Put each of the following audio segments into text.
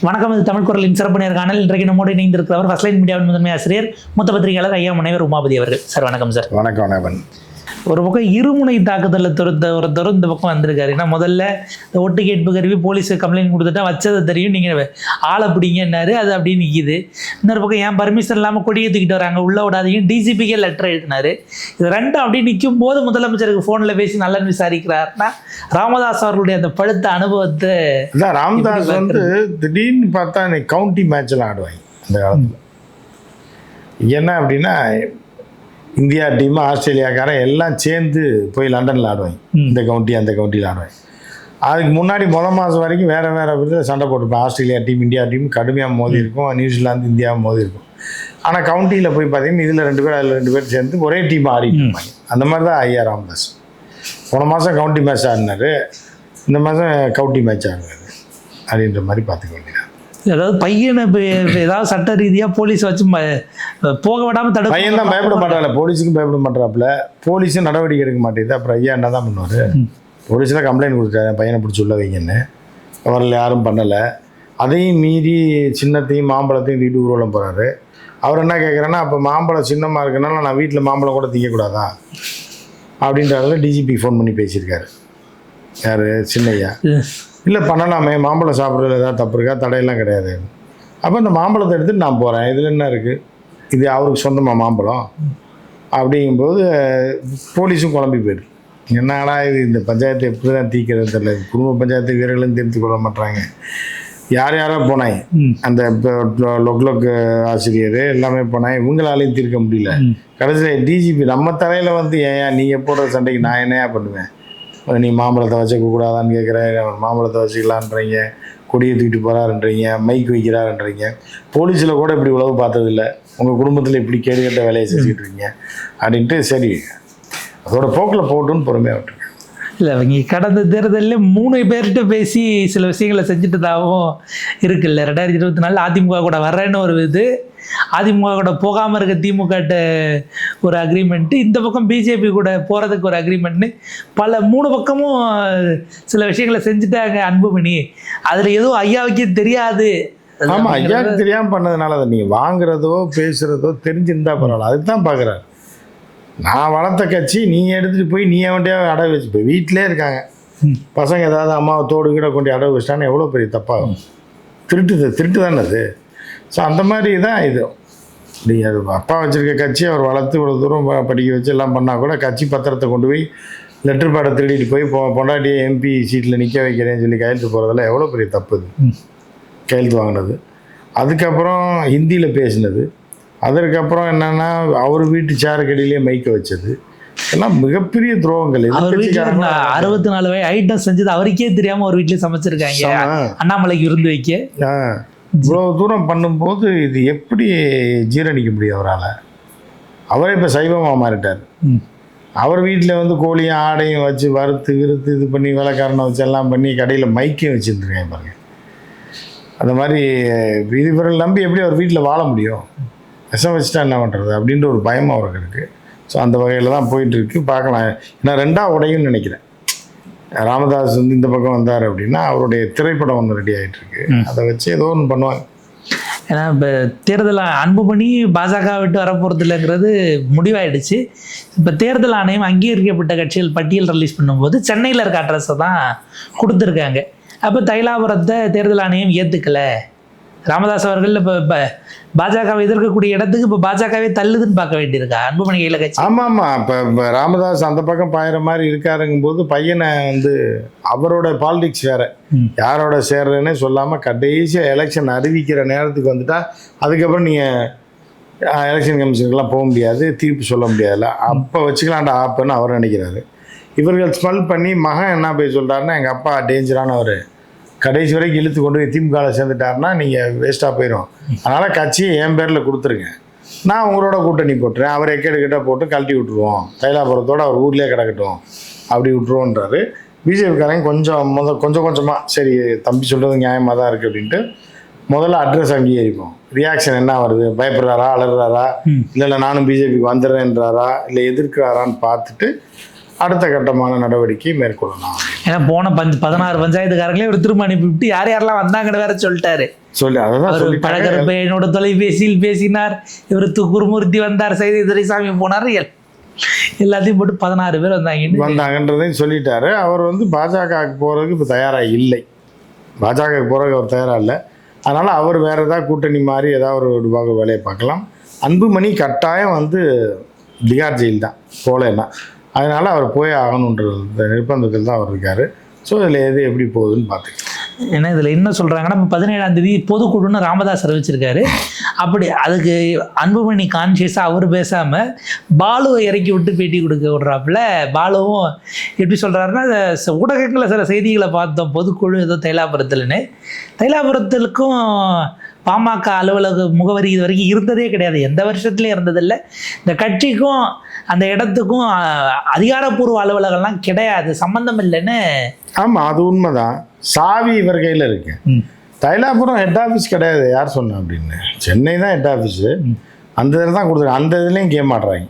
வணக்கம். இது தமிழ் குரலின் சிறப்பு நேர்காணல். இன்றைக்கு நம்மோடு இணைந்திருக்கிறவர் ஃபர்ஸ்ட் லைன் மீடியாவின் முதன்மை ஆசிரியர் மூத்த பத்திரிகையாளர் ஐயா முனைவர் உமாபதி அவர்கள். சார் வணக்கம். சார் வணக்கம். வணக்கம். ஒரு பக்கம் இருமுனை தாக்குதலில் ஒருத்தர் இந்த பக்கம் வந்திருக்காரு. ஏன்னா முதல்ல ஒட்டு கேட்பு கருவி போலீஸ் கம்ப்ளைண்ட் கொடுத்துட்டா வச்சதை தெரியும், நீங்கள் ஆளை பிடிங்கன்னாரு, அது அப்படியே நிற்கிது. இன்னொரு பக்கம் ஏன் பர்மிஷன் இல்லாமல் கொடியை தூக்கிட்டு வராங்க, உள்ள விடாதீங்க, டிஜிபிக்கே லெட்டர் எழுதினாரு. இது ரெண்டும் அப்படியே நிற்கும் போது முதலமைச்சருக்கு ஃபோனில் பேசி நலன் விசாரிக்கிறாருன்னா ராமதாஸ் அவர்களுடைய அந்த பழுத்த அனுபவத்தை ராமதாஸ் வந்து திடீர்னு பார்த்தா இன்னைக்கு கவுண்டி மேட்ச்லாம் ஆடுவாங்க அந்த காலத்தில். என்ன அப்படின்னா இந்தியா டீம் ஆஸ்திரேலியாக்காரன் எல்லாம் சேர்ந்து போய் லண்டனில் ஆடுவாங்க. இந்த கவுண்டி அந்த கவுண்டியில் ஆடுவாங்க. அதுக்கு முன்னாடி மாதம் வரைக்கும் வேறு விதத்தில் சண்டை போட்டிருப்பேன். ஆஸ்திரேலியா டீம் இந்தியா டீம் கடுமையாக மோதி இருக்கும், நியூசிலாந்து இந்தியாவை மோதி இருக்கும். ஆனால் கவுண்டியில் போய் பார்த்தீங்கன்னா இதில் 2 பேர் அதில் 2 பேர் சேர்ந்து ஒரே டீம் ஆடிட்டு இருப்பாங்க. அந்த மாதிரி தான் ஐயா ராமதாஸ் போன மாதம் கவுண்டி மேட்ச் ஆடினார், இந்த மாதம் கவுண்டி மேட்ச் ஆடினார் அப்படின்ற மாதிரி பார்த்துக்க வேண்டியது. அதாவது பையனை ஏதாவது சட்ட ரீதியாக போலீஸ் வச்சு போக விடாமல் தடுக்க. பையன் தான் பயப்பட மாட்டாங்கள, போலீஸுக்கும் பயப்பட மாட்டாப்புல, போலீஸும் நடவடிக்கை எடுக்க மாட்டேங்குது. அப்புறம் ஐயா என்ன தான் பண்ணுவார்? போலீஸில் கம்ப்ளைண்ட் கொடுத்தாரு பையனை பிடிச்சி உள்ள வைங்கன்னு, அவரில் யாரும் பண்ணலை. அதையும் மீறி சின்னத்தையும் மாம்பழத்தையும் தூக்கிட்டு ஊர்வலம் போகிறாரு. அவர் என்ன கேட்குறேன்னா, அப்போ மாம்பழம் சின்னமாக இருக்குனால நான் வீட்டில் மாம்பழம் கூட திங்கக்கூடாதா அப்படின்றத டிஜிபி ஃபோன் பண்ணி பேசியிருக்காரு. யார்? சின்னையா. இல்லை பண்ணலாமே, மாம்பழம் சாப்பிட்றதுல ஏதாவது தப்பு இருக்கா, தடையெல்லாம் கிடையாது. அப்போ இந்த மாம்பழத்தை எடுத்துகிட்டு நான் போகிறேன், இதில் என்ன இருக்குது, இது அவருக்கு சொந்தமாக மாம்பழம் அப்படிங்கும்போது போலீஸும் குழம்பி போயிடுது. என்னடா இது, இந்த பஞ்சாயத்தை எப்படி தான் தீர்க்கிறது தெரியல, குடும்ப பஞ்சாயத்து வீரர்களும் தீர்த்து கொள்ள மாட்டாங்க. யாரோ போனாங்க, அந்த லொக் ஆசிரியர் எல்லாமே போனாங்க, இவங்களாலையும் தீர்க்க முடியல. கடைசியில் டிஜிபி நம்ம தலையில் வந்து ஏன் நீங்கள் போடுற சண்டைக்கு நான் என்னையா பண்ணுவேன், நீ மாம்பழத்தை வச்சுக்க கூடாதான்னு கேட்குறேன், மாம்பழத்தை வச்சுக்கலான்றீங்க, கொடியை தூக்கிட்டு போகிறாருன்றீங்க, மைக் வைக்கிறாருன்றீங்க. போலீஸில் கூட இப்படி உழவு பார்த்ததில்லை, உங்கள் குடும்பத்தில் இப்படி கேடு கட்ட வேலையை செஞ்சுட்டு இருக்கீங்க அப்படின்ட்டு சரி அதோட போக்கில் போட்டுன்னு பொறுமையாக விட்டுருக்கேன். இல்லை, அவங்க கடந்த தேர்தலில் 3 பேர்கிட்ட பேசி சில விஷயங்களை செஞ்சுட்டதாகவும் இருக்குல்ல. 2024 அதிமுக கூட வர்றேன்னு ஒரு இது, அதிமுக கூட போகாமல் இருக்க திமுகட்ட ஒரு அக்ரிமெண்ட்டு, இந்த பக்கம் பிஜேபி கூட போகிறதுக்கு ஒரு அக்ரிமெண்ட்னு பல 3 பக்கமும் சில விஷயங்களை செஞ்சுட்டாங்க அன்புமணி. அதில் எதுவும் ஐயாவுக்கே தெரியாது. ஆமாம், ஐயாவுக்கு தெரியாமல் பண்ணதுனால அதை நீங்கள் வாங்குறதோ பேசுகிறதோ தெரிஞ்சிருந்தா பரவாயில்ல, அதுக்கு தான் பார்க்குறாரு. நான் வளர்த்த கட்சி நீ எடுத்துகிட்டு போய் நீ அவன்கிட்ட அடகு வச்சு போய் வீட்டிலே இருக்காங்க பசங்க, ஏதாவது அம்மாவை தோடு கூட கொண்டு அடகு வச்சிட்டான்னு எவ்வளோ பெரிய தப்பாகும். திருட்டு தானே அது. ஸோ அந்த மாதிரி தான் இது. நீங்கள் அது அப்பா வச்சுருக்க கட்சி அவர் வளர்த்து இவ்வளோ தூரம் படிக்க வச்சு எல்லாம் பண்ணால் கூட கட்சி பத்திரத்தை கொண்டு போய் லெட்டர் பேடை திருடிட்டு போய் பொண்டாட்டியை எம்பி சீட்டில் நிற்க வைக்கிறேன்னு சொல்லி கையெழுத்து போகிறதெல்லாம் எவ்வளோ பெரிய தப்பு இது. கையெழுத்து வாங்கினது, அதுக்கப்புறம் ஹிந்தியில் பேசினது, அதற்கப்புறம் என்னென்னா அவர் வீட்டு சேருக்கடியிலே மைக்க வச்சது, எல்லாம் மிகப்பெரிய துரோகங்கள். 64 ஐட்டம் செஞ்சது அவருக்கே தெரியாமல் ஒரு வீட்லேயே சமைச்சிருக்காங்க அண்ணாமலைக்கு விருந்து வைக்க. இவ்வளோ தூரம் பண்ணும்போது இது எப்படி ஜீரணிக்க முடியும் அவரால்? அவரே இப்போ சைவமாக மாறிட்டார். அவர் வீட்டில் வந்து கோழியும் ஆடையும் வச்சு வறுத்து இது பண்ணி வேலைக்காரனை வச்சு எல்லாம் பண்ணி கடையில் மைக்கையும் வச்சுருந்துருக்கேன் பாருங்க. அந்த மாதிரி இவர்கள் நம்பி எப்படி அவர் வீட்டில் வாழ முடியும்? விஷம் வச்சுட்டா என்ன பண்ணுறது அப்படின்ற ஒரு பயம் அவருக்கு இருக்குது. ஸோ அந்த வகையில் தான் போயிட்டுருக்கு. பார்க்கலாம். ஏன்னா 2ஆக உடையும்னு நினைக்கிறேன். ராமதாஸ் வந்து இந்த பக்கம் வந்தார் அப்படின்னா அவருடைய திரைப்படம் ஒன்று ரெடி ஆகிட்டுருக்கு, அதை வச்சு ஏதோ ஒன்று பண்ணுவாங்க. ஏன்னா இப்போ தேர்தல் அன்புமணி பாஜக விட்டு வரப்போகிறது இல்லைங்கிறது முடிவாயிடுச்சு. இப்போ தேர்தல் ஆணையம் அங்கீகரிக்கப்பட்ட கட்சிகள் பட்டியல் ரிலீஸ் பண்ணும்போது சென்னையில் இருக்க அட்ரஸை தான் கொடுத்துருக்காங்க. அப்போ தைலாபுரத்தை தேர்தல் ஆணையம் ஏற்றுக்கலை. ராமதாஸ் அவர்கள் இப்போ பாஜகவை எதிர்க்கக்கூடிய இடத்துக்கு இப்போ பாஜகவே தள்ளுதுன்னு பார்க்க வேண்டியிருக்கா அன்புமணி கையில் கட்சி? ஆமாம். இப்போ ராமதாஸ் அந்த பக்கம் பாயிற மாதிரி இருக்காருங்கும் போது பையனை வந்து அவரோட பாலிடிக்ஸ் வேறு, யாரோட சேர்றேன்னு சொல்லாமல் கடைசியாக எலெக்ஷன் அறிவிக்கிற நேரத்துக்கு வந்துட்டா அதுக்கப்புறம் நீங்கள் எலெக்ஷன் கமிஷனுக்கெல்லாம் போக முடியாது, தீர்ப்பு சொல்ல முடியாதுல்ல, அப்போ வச்சுக்கலான்டா ஆப்புன்னு அவர் நினைக்கிறாரு. இவர்கள் ஸ்மெல் பண்ணி மகன் என்ன போய் சொல்கிறாருன்னா, எங்கள் அப்பா டேஞ்சரானவர், கடைசி வரைக்கும் இழுத்து கொண்டு போய் திமுகவில் சேர்ந்துட்டாருன்னா நீங்கள் வேஸ்ட்டாக போயிடும், அதனால் கட்சியை என் பேரில் கொடுத்துருங்க, நான் உங்களோட கூட்டணி போட்டுறேன், அவர் எக்கெடுக்கிட்ட போட்டு கழட்டி விட்டுருவோம், தைலாபுரத்தோடு அவர் ஊர்லேயே கிடக்கட்டும் அப்படி விட்டுருவோன்றாரு. பிஜேபிக்காரங்க கொஞ்சம் கொஞ்சமாக சரி தம்பி சொல்கிறது நியாயமாக தான் இருக்குது அப்படின்ட்டு முதல்ல அட்ரஸ் அங்கீகரிப்போம். ரியாக்ஷன் என்ன வருது, பயப்படுறாரா, அலறாரா, இல்லை நானும் பிஜேபிக்கு வந்துடுறேன்றாரா, இல்லை எதிர்க்கிறாரான்னு பார்த்துட்டு அடுத்த கட்டமான நடவடிக்கை மேற்கொள்ளலாம். ஏன்னா போன 16 பஞ்சாயத்துக்காரங்களே ஒரு திரும்ப அனுப்பிவிட்டு யார் யாரெல்லாம் வந்தாங்கன்னு வேற சொல்லிட்டாரு. அதான் பழகரப்ப என்னோட தொலைபேசியில் பேசினார், இவர் குருமூர்த்தி வந்தார், செய்தி துரைசாமி போனார், எல்லாத்தையும் போட்டு 16 பேர் வந்தாங்கன்றதையும் சொல்லிட்டாரு. அவர் பாஜகவுக்கு போகிறதுக்கு இப்போ தயாராக இல்லை. பாஜகவுக்கு போகிறதுக்கு அவர் தயாராக இல்லை. அதனால் அவர் வேறு ஏதாவது கூட்டணி மாதிரி ஏதாவது ஒரு வேலையை பார்க்கலாம். அன்புமணி கட்டாயம் திகார் ஜெயில் தான் போகலன்னா, அதனால் அவர் போய் ஆகணுன்ற நிர்பந்தத்தில் தான் அவர் இருக்கார். ஸோ இதில் எது எப்படி போகுதுன்னு பார்த்துக்கலாம். ஏன்னா இதில் என்ன சொல்கிறாங்கன்னா, இப்போ 17ஆம் தேதி பொதுக்குழுன்னு ராமதாஸ் அறிவிச்சிருக்காரு. அப்படி அதுக்கு அன்புமணி கான்சியஸாக அவர் பேசாமல் பாலுவை இறக்கி விட்டு பேட்டி கொடுக்க விடுறாப்புல. பாலுவும் எப்படி சொல்கிறாருன்னா, ஊடகங்களில் சில செய்திகளை பார்த்தோம், பொதுக்குழு ஏதோ தைலாபுரத்திற்கும் பாமக அலுவலக முகவரி இது வரைக்கும் இருந்ததே கிடையாது, எந்த வருஷத்துலேயும் இருந்ததில்லை. இந்த கட்சிக்கும் அந்த இடத்துக்கும் அதிகாரப்பூர்வ அலுவலகம்லாம் கிடையாது, சம்மந்தம் இல்லைன்னு. ஆமாம், அது உண்மைதான். சாவி இவர் கையில் இருக்கு. தைலாபுரம் ஹெட் ஆஃபீஸ் கிடையாது, யார் சொன்னா அப்படின்னு. சென்னை தான் ஹெட் ஆஃபீஸு. அந்த இதில் தான் கொடுத்துருக்காங்க. அந்த இதுலேயும் கேம் ஆடுறாங்க.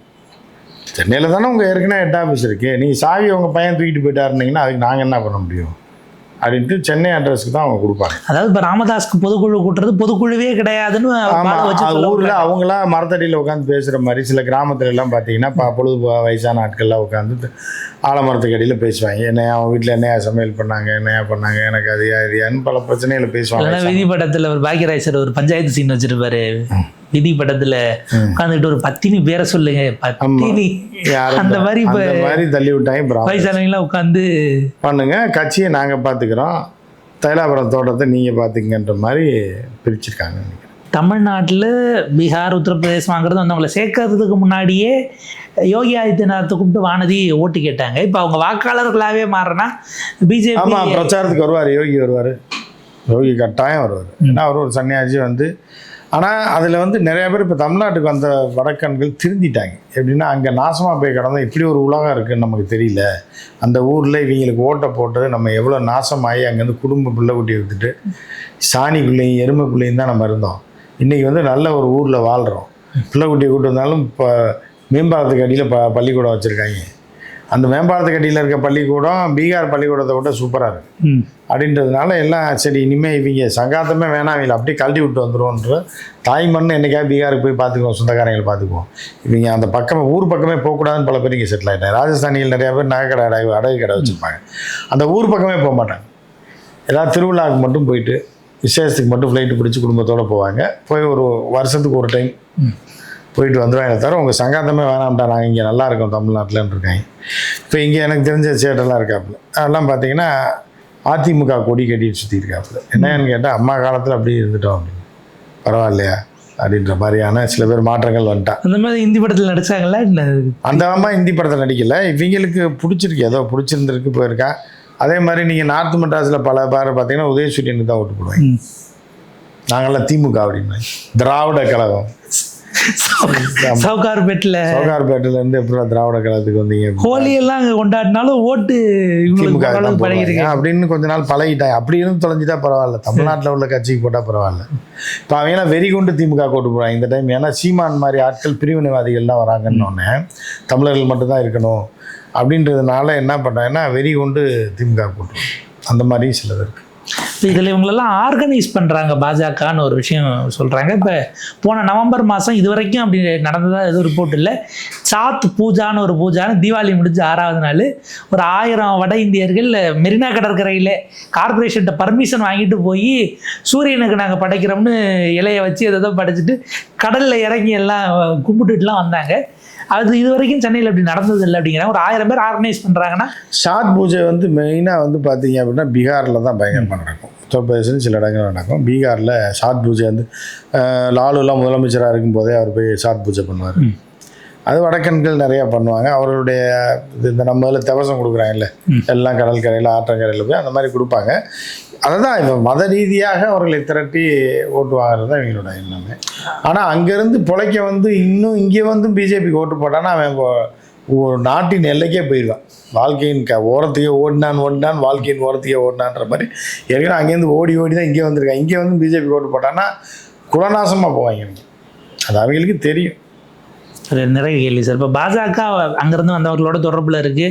சென்னையில் தானே உங்கள் ஏற்கனவே ஹெட் ஆஃபீஸ் இருக்குது, நீங்கள் சாவி உங்கள் பையன் தூக்கிட்டு போயிட்டாருந்தீங்கன்னா அதுக்கு நாங்கள் என்ன பண்ண முடியும் அப்படின்ட்டு சென்னை அட்ரஸ்க்கு தான் அவங்க கொடுப்பாங்க. அதாவது இப்போ ராமதாஸ்க்கு பொதுக்குழு கூட்டுறது பொதுக்குழுவே கிடையாதுன்னு ஊரில் அவங்களாம் மரத்தடியில் உட்காந்து பேசுகிற மாதிரி சில கிராமத்துல எல்லாம் பார்த்தீங்கன்னா பொழுது வயசான ஆட்கள்லாம் உட்காந்து ஆலமரத்துக்கு அடியில் பேசுவாங்க. என்னையா அவன் வீட்டில் என்னையா சமையல் பண்ணாங்க, என்னையா பண்ணாங்க, எனக்கு அதிகாரியான்னு பல பிரச்சனைகளை பேசுவாங்க. விதி படத்தில் ஒரு பாக்யராஜ் சார் ஒரு பஞ்சாயத்து சீன் வச்சிருப்பாரு. விதி படத்துல உட்காந்துட்டு ஒரு பத்தினி பேரை சொல்லுங்க, பத்தினி அந்த மாதிரி தள்ளி விட்டாங்க. வயசானவங்களாம் உட்காந்து பண்ணுங்க, கட்சியை நாங்கள் பார்த்துக்கிறோம், தைலாபுரம் தோட்டத்தை நீங்கள் பார்த்துக்கன்ற மாதிரி பிரிச்சிருக்காங்க. தமிழ்நாட்டில் பீகார் உத்தரப்பிரதேசம் வாங்குறது வந்தவங்களை சேர்க்கறதுக்கு முன்னாடியே யோகி ஆதித்யநாத்தை கூப்பிட்டு வானதி ஓட்டு கேட்டாங்க. இப்போ அவங்க வாக்காளர்களாகவே மாறினா பிஜேபி. ஆமாம், பிரச்சாரத்துக்கு வருவார், யோகி கட்டாயம் வருவார். ஏன்னா அவர் ஒரு சன்னியாசி ஆனால் அதில் நிறைய பேர் இப்போ தமிழ்நாட்டுக்கு வந்த வடக்கன்கள் திருந்திட்டாங்க. எப்படின்னா அங்கே நாசமாக போய் கிடந்தோம், இப்படி ஒரு உலகம் இருக்குதுன்னு நமக்கு தெரியல. அந்த ஊரில் இவங்களுக்கு ஓட்டை போட்டது நம்ம எவ்வளோ நாசமாகி அங்கேருந்து குடும்ப பிள்ளை குட்டியை விட்டுட்டு சாணிக்குள்ளேயும் எருமைக்குள்ளேயும் தான் நம்ம இருந்தோம். இன்றைக்கி நல்ல ஒரு ஊரில் வாழ்கிறோம். பிள்ளை குட்டியை கூட்டு வந்தாலும் இப்போ மேம்பாலத்துக்கு அடியில் பள்ளிக்கூடம் வச்சுருக்காங்க. அந்த மேம்பாலத்துக்கு அடியில் இருக்க பள்ளிக்கூடம் பீகார் பள்ளிக்கூடத்தை விட சூப்பராக இருக்குது. அப்படின்றதுனால எல்லாம் சரி, இனிமேல் இவங்க சங்காத்தமே வேணாம், இவங்களை அப்படியே கழட்டி விட்டு வந்துடுவோன்ற தாய் மண் என்றைக்காவது பீகாருக்கு போய் பார்த்துக்குவோம், சொந்தக்காரங்களை பார்த்துக்குவோம். இவங்க அந்த பக்கமே ஊர் பக்கமே போகக்கூடாதுன்னு பல பேர் இங்கே செட்டில் ஆகிட்டாங்க. ராஜஸ்தானியில் நிறையா பேர் நகை கடை அடகு கடை வச்சுருப்பாங்க. அந்த ஊர் பக்கமே போக மாட்டாங்க. ஏதாவது திருவிழாவுக்கு மட்டும் போயிட்டு விசேஷத்துக்கு மட்டும் ஃப்ளைட்டு பிடிச்சி குடும்பத்தோடு போவாங்க. போய் ஒரு வருஷத்துக்கு ஒரு டைம் போயிட்டு வந்துடுவாங்க. தவிர உங்கள் சங்காத்தமே வேணாம்ட்டா, நாங்கள் இங்கே நல்லா இருக்கோம் தமிழ்நாட்டில்னு இருக்காங்க. இப்போ இங்கே எனக்கு தெரிஞ்ச சேட்டெல்லாம் இருக்காப்புல, அதெல்லாம் பார்த்தீங்கன்னா அதிமுக கொடி கட்டிட்டு சுற்றி இருக்காப்புல. என்னன்னு கேட்டால் அம்மா காலத்தில் அப்படி இருந்துட்டோம் அப்படின்னு, பரவாயில்லையா அப்படின்ற மாதிரியான சில பேர் மாற்றங்கள் வந்துட்டான். அந்த மாதிரி ஹிந்தி படத்தில் நடிச்சாங்களா? அந்த அம்மா ஹிந்தி படத்தில் நடிக்கலை, இவங்களுக்கு பிடிச்சிருக்கு, ஏதோ பிடிச்சிருந்துருக்கு போயிருக்கா. அதே மாதிரி நீங்கள் நார்த் மெட்ராஸில் பல பேர் பார்த்தீங்கன்னா உதயசூரியனுக்கு தான் ஓட்டு போடுவாங்க. நாங்கள்லாம் திமுக அப்படின்னா திராவிட கழகம். சவுகார்பேட்டில் இருந்து எப்படி திராவிட கழகத்துக்கு வந்தீங்க? ஹோலி எல்லாம் அங்கே கொண்டாடினாலும் ஓட்டு பழகிருக்கீங்க அப்படின்னு கொஞ்ச நாள் பழகிட்டாங்க. அப்படி இருந்து தொலைஞ்சிட்டா பரவாயில்ல, தமிழ்நாட்டில் உள்ள கட்சிக்கு போட்டால் பரவாயில்ல. இப்போ அவங்களாம் வெறி கொண்டு திமுக ஓட்டு போடுறாங்க இந்த டைம். ஏன்னா சீமான் மாதிரி ஆட்கள் பிரிவினைவாதிகள்லாம் வராங்கன்னொன்னே தமிழர்கள் மட்டும்தான் இருக்கணும் அப்படின்றதுனால என்ன பண்ணுறாங்கன்னா வெறி கொண்டு திமுக போட்டு அந்த மாதிரி சிலது இருக்குது. இதில் இவங்களெல்லாம் ஆர்கனைஸ் பண்ணுறாங்க பாஜகன்னு ஒரு விஷயம் சொல்கிறாங்க. இப்போ போன நவம்பர் மாதம் இது வரைக்கும் அப்படி நடந்ததாக எதுவும் ரிப்போர்ட் இல்லை. சாத் பூஜான்னு ஒரு பூஜான்னு தீபாவளி முடிஞ்ச 6வது நாள் ஒரு 1000 வட இந்தியர்கள் மெரினா கடற்கரையில் கார்பரேஷன்கிட்ட பர்மிஷன் வாங்கிட்டு போய் சூரியனுக்கு நாங்கள் படைக்கிறோம்னு இலையை வச்சு எதோ படைச்சிட்டு கடலில் இறங்கி எல்லாம் கும்பிட்டுட்டுலாம் வந்தாங்க. அது இது வரைக்கும் சென்னையில் அப்படி நடந்தது இல்லை அப்படிங்கிறாங்க. ஒரு 1000 பேர் ஆர்கனைஸ் பண்ணுறாங்கன்னா ஷாட் பூஜை மெயினாக பார்த்தீங்க அப்படின்னா பீகாரில் தான் பயங்கரமாக நடக்கும். உத்தரப்பிரதேசம் சில இடங்கள் நடக்கும். பீகாரில் ஷாட் பூஜை லாலுலாம் முதலமைச்சராக இருக்கும்போதே அவர் போய் ஷாட் பூஜை பண்ணுவார். அது வடக்கன்கள் நிறையா பண்ணுவாங்க. அவர்களுடைய இந்த நம்ம இதில் தவசம் கொடுக்குறாங்கல்ல, எல்லாம் கடல் கரையில் ஆற்றங்கரையில் போய் அந்த மாதிரி கொடுப்பாங்க. அதை தான் இப்போ மத ரீதியாக அவர்களை திரட்டி ஓட்டு வாங்குறது தான் இவங்களோட எல்லாமே. ஆனால் அங்கேருந்து பிழைக்க இன்னும் இங்கே பிஜேபிக்கு ஓட்டு போட்டான்னா அவன் ஒரு நாட்டின் எல்லைக்கே போயிடுவான். வாழ்க்கையின் ஓரத்துக்கே ஓடினான் வாழ்க்கையின் ஓரத்துக்கே ஓடினான்ற மாதிரி ஏற்கனவே அங்கேருந்து ஓடி தான் இங்கே வந்திருக்கான். இங்கே பிஜேபி ஓட்டு போட்டான்னா குலநாசமாக போவாங்க. அது அவங்களுக்கு தெரியும். நிறைய கேள்வி சார். இப்போ பாஜக அங்கேருந்து வந்தவர்களோட தொடர்பில் இருக்குது.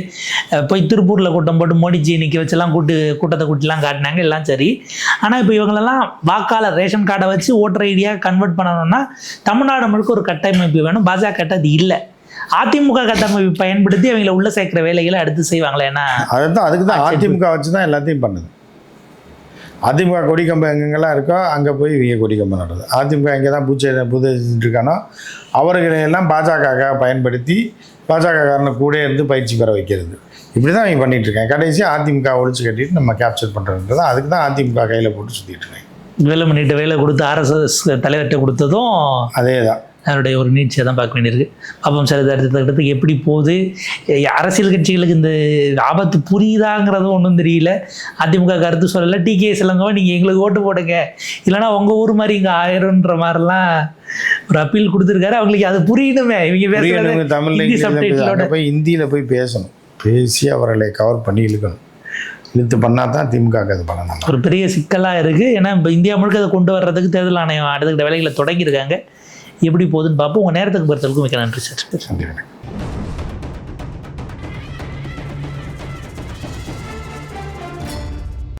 போய் திருப்பூரில் கூட்டம் போட்டு மோடிஜி நிற்க வச்செல்லாம் கூட்டத்தை கூட்டிலாம் காட்டினாங்க, எல்லாம் சரி. ஆனால் இப்போ இவங்களெல்லாம் வாக்காளர் ரேஷன் கார்டை வச்சு ஓட்டர் ஐடியாக கன்வெர்ட் பண்ணணும்னா தமிழ்நாடு முழுக்க ஒரு கட்டமைப்பு வேணும். பாஜக கிட்ட அது இல்லை. அதிமுக கட்டமைப்பு பயன்படுத்தி அவங்கள உள்ள சேர்க்குற வேலைகளை அடுத்து செய்வாங்களே. ஏன்னா அதுக்கு தான் அதிமுக வச்சு தான் எல்லாத்தையும் பண்ணுது. அதிமுக கொடி கம்பம் எங்கெங்கெல்லாம் இருக்கோ அங்கே போய் இவங்க கொடி கம்பம் நடுறது. அதிமுக எங்கே தான் புதுச்சிட்டு இருக்கானோ அவர்களையெல்லாம் பாஜக பயன்படுத்தி பாஜகக்காரனை கூட இருந்து பயிற்சி பெற வைக்கிறது. இப்படி தான் அவங்க பண்ணிகிட்டு இருக்காங்க. கடைசியாக அதிமுக ஒழிச்சு கட்டிட்டு நம்ம கேப்சர் பண்ணுறதுன்றது தான். அதுக்கு தான் அதிமுக கையில் போட்டு சுற்றிட்டு இருக்காங்க. வேலை பண்ணிட்டு வேலை கொடுத்து RSS தலைவர்கிட்ட கொடுத்ததும் அதே தான். அதனுடைய ஒரு நீட்சியை தான் பார்க்க வேண்டியிருக்கு. அப்போ சார் அடுத்ததுக்கு எப்படி போகுது? அரசியல் கட்சிகளுக்கு இந்த ஆபத்து புரியுதாங்கிறதும் ஒன்றும் தெரியல. அதிமுக கருத்து சொல்லலை. TKS இளங்கோவா நீங்கள் எங்களுக்கு ஓட்டு போடுங்க, இல்லைனா உங்கள் ஊர் மாதிரி இங்கே ஆயிரும்ன்ற மாதிரிலாம் ஒரு அப்பீல் கொடுத்துருக்காரு. அவங்களுக்கு அது புரியணுமே. இவங்க தமிழ்ல போய் ஹிந்தியில் போய் பேசணும். பேசி அவர்களை கவர் பண்ணி இழுக்கணும். இழுத்து பண்ணால் தான் திமுக அது பண்ணணும். ஒரு பெரிய சிக்கலாக இருக்குது. ஏன்னா இப்போ இந்தியா முழுக்க அதை கொண்டு வர்றதுக்கு தேர்தல் ஆணையம் அடுத்த வேலைகளை தொடங்கியிருக்காங்க. எப்படி போகுதுன்னு பார்ப்போம். உங்கள் நேரத்துக்கு பொறுத்தவரைக்கும் மிக்க நன்றி சார். நன்றி.